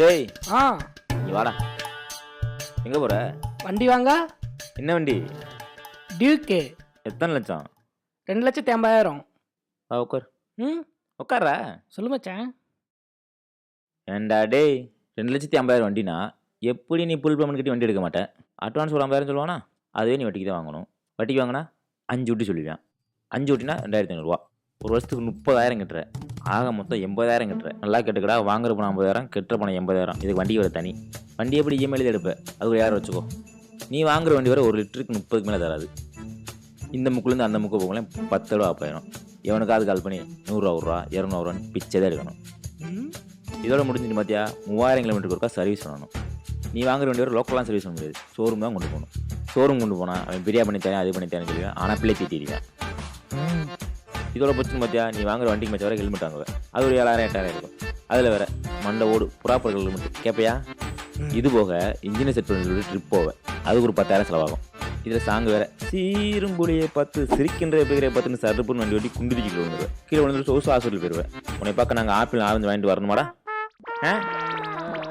டேய் ஆ நீ வாடா. எங்க போற? வண்டி வாங்க. என்ன வண்டி? டியூக்கு. எத்தனை லட்சம்? 2,80,000. உட்கார். ம் உட்கார்றா. சொல்லு மச்சான். ஏண்டா டேய், 2,50,000 வண்டினா எப்படி நீ புல் பேமெண்ட் கட்டி வண்டி எடுக்க மாட்டேன்? அட்வான்ஸ் ஒரு 50,000 சொல்லுவானா? அதுவே நீ வட்டிக்கு தான் வாங்கணும். வட்டிக்கு வாங்கினா 5 வட்டி சொல்லுவேன். 5 வட்டினா 2,500 ஒரு வருஷத்துக்கு 30,000 கட்டுற. ஆக மொத்தம் 80,000 கட்டுற. நல்லா கேட்டுக்கடா. வாங்குற பணம் 50,000, கட்டுற பணம் 80,000. இதுக்கு வண்டி வர தனி. வண்டி எப்படி இஎம்ஐல எடுப்ப? அது ஒரு யாரை வச்சுக்கோ. நீ வாங்குற வண்டி வர 1 லிட்டருக்கு 30க்கு மேலே தராது. இந்த முக்குலேருந்து அந்த முக்கு போகலாம் 10 தடவை ஆப்பாயிரும். எவனுக்காவது கால் பண்ணி 100 ரூபா 200 பிச்சை தான் எடுக்கணும். இதோட முடிஞ்சுட்டு பார்த்தியா 3000 கிலோமீட்டருக்கு ஒருக்கா சர்வீஸ் பண்ணணும். நீ வாங்குற வண்டி வர லோக்கலாக சர்வீஸ் பண்ண முடியாது. ஷோரூம் தான் கொண்டு போகணும். ஷோரூம் கொண்டு போனால் அவன் பிரியா பண்ணி தரேன், அது பண்ணி தரேன் சொல்லுவேன். ஆனால் பிள்ளை தீட்டிடுவேன். இதோட பிரச்சனை பார்த்தியா நீ வாங்குற வண்டிக்கு மச்ச வர ஹெல்மெட் வாங்குவேன். அது ஒரு 7,000 8,000 இருக்கும். அதில் வேற மண்டை ஓடு ப்ராப்பர் ஹெல்மெட் கேட்பையா? இது போக இன்ஜினை செட் பண்ணி சொல்லி ட்ரிப் போவேன். அதுக்கு ஒரு 10,000 செலவாகும். இதில் சாங் வேறு சீரும் புளியை பார்த்து சிரிக்கின்ற எப்படிங்கிற பார்த்துன்னு சர்ப்புன்னு வண்டி ஓட்டி குண்டுதிச்சு கீழே விழுந்துருவேன். கீழே விழுந்துட்டு சோசு ஹாஸ்பிட்டல் போயிடுவேன். உன்னை பார்க்க நாங்கள் ஆப்பிள் ஆரஞ்சு வாங்கிட்டு வரணுமாடா?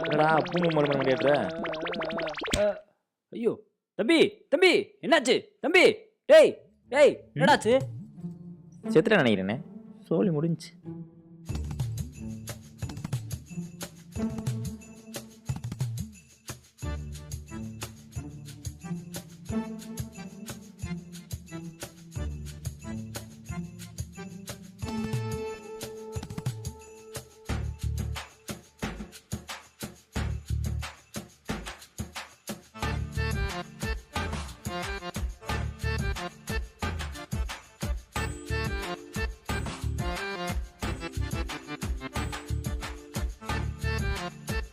என்னடா பூமி மறுமணம் கேட்டுற? ஐயோ தம்பி தம்பி என்னாச்சு தம்பி? டேய் டேய் என்னடாச்சு? செத்துட்டேன் நினைக்கிறேனே. சோழி முடிஞ்சு.